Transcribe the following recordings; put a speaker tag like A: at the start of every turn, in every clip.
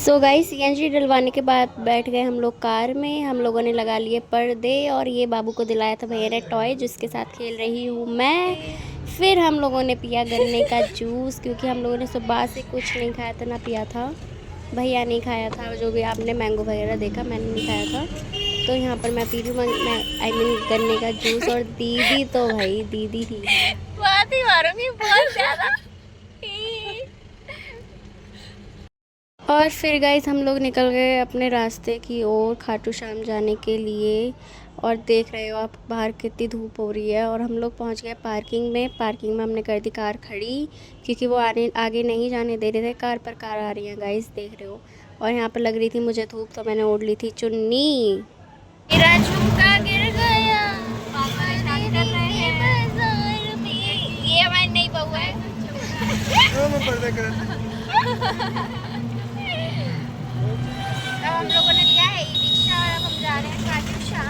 A: So guys CNG डलवाने के बाद बैठ गए हम लोग कार में। हम लोगों ने लगा लिए पर्दे और ये बाबू को दिलाया था भैया ने टॉय जिसके साथ खेल रही हूँ मैं। फिर हम लोगों ने पिया गन्ने का जूस क्योंकि हम लोगों ने सुबह से कुछ नहीं खाया था ना पिया था। भैया नहीं खाया था, जो भी आपने मैंगो वगैरह देखा मैंने नहीं खाया था। तो यहाँ पर मैं पी रही हूँ मैं आई मीन गन्ने का जूस। और दीदी तो भाई दीदी ही है।
B: बहुत ही मारूंगी बहुत ज्यादा।
A: और फिर गाइस हम लोग निकल गए अपने रास्ते की ओर खाटू श्याम जाने के लिए। और देख रहे हो आप बाहर कितनी धूप हो रही है। और हम लोग पहुंच गए पार्किंग में। पार्किंग में हमने कर दी कार खड़ी क्योंकि वो आगे नहीं जाने दे रहे थे। कार पर कार आ रही है गाइस, देख रहे हो। और यहाँ पर लग रही थी मुझे धूप तो मैंने ओढ़ ली थी चुन्नी।
B: मेरा झुमका गिर गया, पापा स्टार्ट कर रहे हैं बाजार में। ये हमारी नई बहू है। मैं पर्दा कर अब हम लोगों ने लिया है ई रिक्शा और अब हम जा रहे हैं खाटू श्याम।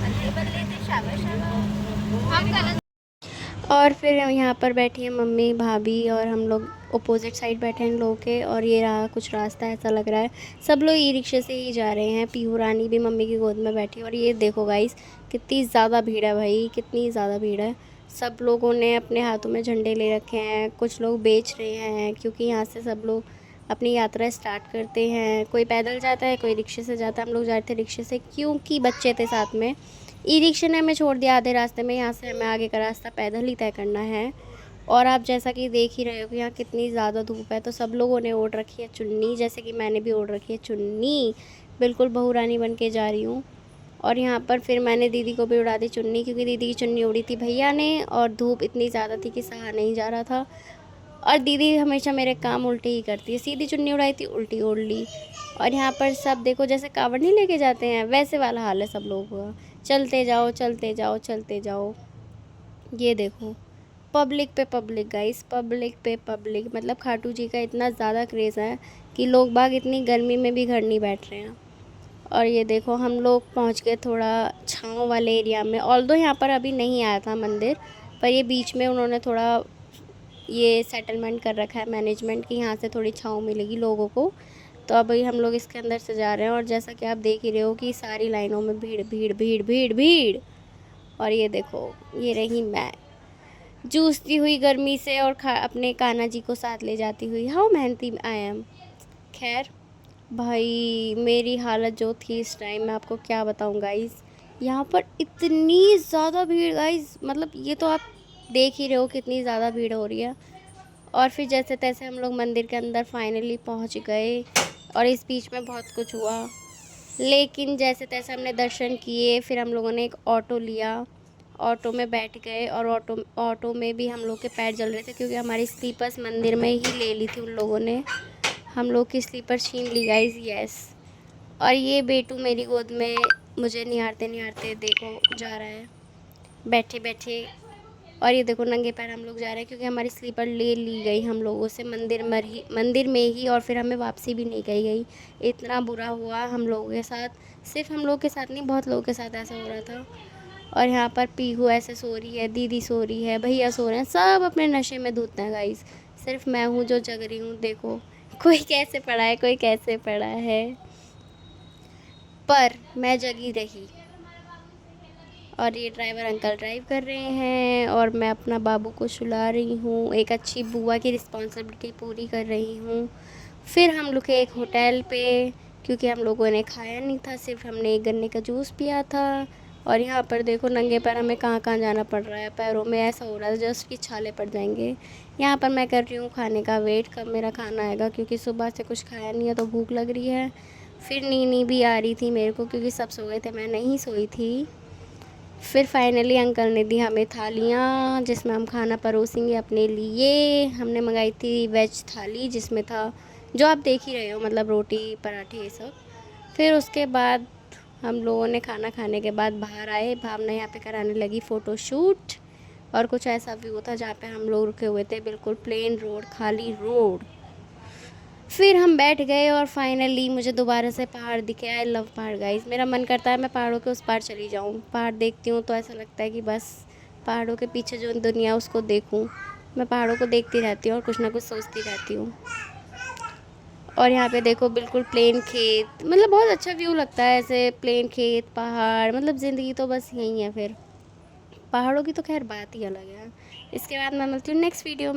B: बल्ले बल्ले से शाबाश शाबाश। हम गलत।
A: और फिर यहाँ पर बैठी है मम्मी भाभी और हम लोग अपोजिट साइड बैठे हैं इन लोगों के। और ये रहा कुछ रास्ता ऐसा लग रहा है। सब लोग ई रिक्शे से ही जा रहे हैं। पीहू रानी भी मम्मी की गोद में बैठी है। और ये देखो गाइस कितनी ज़्यादा भीड़ है भाई, कितनी ज़्यादा भीड़ है। सब लोगों ने अपने हाथों में झंडे ले रखे हैं। कुछ लोग बेच रहे हैं क्योंकि यहाँ से सब लोग अपनी यात्रा स्टार्ट करते हैं। कोई पैदल जाता है, कोई रिक्शे से जाता है। हम लोग जा रहे थे रिक्शे से क्योंकि बच्चे थे साथ में। ई रिक्शा ने हमें छोड़ दिया आधे रास्ते में। यहाँ से हमें आगे का रास्ता पैदल ही तय करना है। और आप जैसा कि देख ही रहे हो कि यहाँ कितनी ज़्यादा धूप है। तो सब लोगों ने ओढ़ रखी है चुन्नी, जैसे कि मैंने भी ओढ़ रखी है चुन्नी। बिल्कुल बहू रानी बन के जा रही हूँ। और यहाँ पर फिर मैंने दीदी को भी उड़ा दी चुन्नी क्योंकि दीदी की चुन्नी उड़ी थी भैया ने। और धूप इतनी ज़्यादा थी कि सहा नहीं जा रहा था। और दीदी हमेशा मेरे काम उल्टे ही करती है। सीधी चुन्नी उड़ाई थी, उल्टी ओढ़ ली। और यहाँ पर सब देखो जैसे कावड़ नहीं लेके जाते हैं वैसे वाला हाल है सब लोगों का। चलते जाओ चलते जाओ चलते जाओ। ये देखो पब्लिक पे पब्लिक गाइस, पब्लिक पे पब्लिक। मतलब खाटू जी का इतना ज़्यादा क्रेज़ है कि लोग बाग इतनी गर्मी में भी घर नहीं बैठ रहे हैं। और ये देखो हम लोग पहुँच गए थोड़ा छाँव वाले एरिया में। ऑल्दो यहाँ पर अभी नहीं आया था मंदिर, पर ये बीच में उन्होंने थोड़ा ये सेटलमेंट कर रखा है मैनेजमेंट की यहाँ से थोड़ी छाँव मिलेगी लोगों को। तो अभी हम लोग इसके अंदर से जा रहे हैं। और जैसा कि आप देख ही रहे हो कि सारी लाइनों में भीड़ भीड़ भीड़ भीड़ भीड़। और ये देखो ये रही मैं जूझती हुई गर्मी से और अपने कान्हा जी को साथ ले जाती हुई। हाउ मेहनती आई एम। खैर भाई मेरी हालत जो थी इस टाइम मैं आपको क्या बताऊँ गाइस। यहाँ पर इतनी ज़्यादा भीड़ गाइस, मतलब ये तो आप देख ही रहे हो कितनी ज़्यादा भीड़ हो रही है। और फिर जैसे तैसे हम लोग मंदिर के अंदर फाइनली पहुँच गए। और इस बीच में बहुत कुछ हुआ, लेकिन जैसे तैसे हमने दर्शन किए। फिर हम लोगों ने एक ऑटो लिया, ऑटो में बैठ गए। और ऑटो में भी हम लोग के पैर जल रहे थे क्योंकि हमारी स्लीपर्स मंदिर में ही ले ली थी उन लोगों ने। हम लोग की स्लीपर छीन ली गाइस, यस। और ये बेटू मेरी गोद में मुझे निहारते निहारते देखो जा रहा है बैठे बैठे। और ये देखो नंगे पैर हम लोग जा रहे हैं क्योंकि हमारी स्लीपर ले ली गई हम लोगों से मंदिर में ही। और फिर हमें वापसी भी नहीं कही गई। इतना बुरा हुआ हम लोगों के साथ। सिर्फ हम लोग के साथ नहीं, बहुत लोगों के साथ ऐसा हो रहा था। और यहाँ पर पीहू ऐसे सो रही है, दीदी सो रही है, भैया सो रहे हैं, सब अपने नशे में धुतते हैं गाइस। सिर्फ मैं हूँ जो जग रही हूँ। देखो कोई कैसे पड़ा है, कोई कैसे पड़ा है, पर मैं जगी रही। और ये ड्राइवर अंकल ड्राइव कर रहे हैं और मैं अपना बाबू को सुला रही हूँ। एक अच्छी बुआ की रिस्पॉन्सिबिलिटी पूरी कर रही हूँ। फिर हम लोग एक होटल पे क्योंकि हम लोगों ने खाया नहीं था, सिर्फ हमने एक गन्ने का जूस पिया था। और यहाँ पर देखो नंगे पैर हमें कहाँ कहाँ जाना पड़ रहा है। पैरों में ऐसा हो रहा है जस्ट कि छाले पड़ जाएंगे। यहाँ पर मैं कर रही हूँ खाने का वेट, कब मेरा खाना आएगा क्योंकि सुबह से कुछ खाया नहीं है तो भूख लग रही है। फिर नींद भी आ रही थी मेरे को क्योंकि सब सो गए थे, मैं नहीं सोई थी। फिर फाइनली अंकल ने दी हमें थालियाँ जिसमें हम खाना परोसेंगे अपने लिए। हमने मंगाई थी वेज थाली जिसमें था जो आप देख ही रहे हो, मतलब रोटी पराठे ये सब। फिर उसके बाद हम लोगों ने खाना खाने के बाद बाहर आए। भावना यहाँ पे कराने लगी फ़ोटो शूट। और कुछ ऐसा व्यू था जहाँ पे हम लोग रुके हुए थे, बिल्कुल प्लेन रोड, खाली रोड। फिर हम बैठ गए और फाइनली मुझे दोबारा से पहाड़ दिखे। आई लव पहाड़ गाइस, मेरा मन करता है मैं पहाड़ों के उस पार चली जाऊँ। पहाड़ देखती हूँ तो ऐसा लगता है कि बस पहाड़ों के पीछे जो दुनिया उसको देखूँ। मैं पहाड़ों को देखती रहती हूँ और कुछ ना कुछ सोचती रहती हूँ। और यहाँ पे देखो बिल्कुल प्लेन खेत, मतलब बहुत अच्छा व्यू लगता है ऐसे, प्लेन खेत पहाड़, मतलब ज़िंदगी तो बस यही है। फिर पहाड़ों की तो खैर बात ही अलग है। इसके बाद मैं मिलती हूँ नेक्स्ट वीडियो में।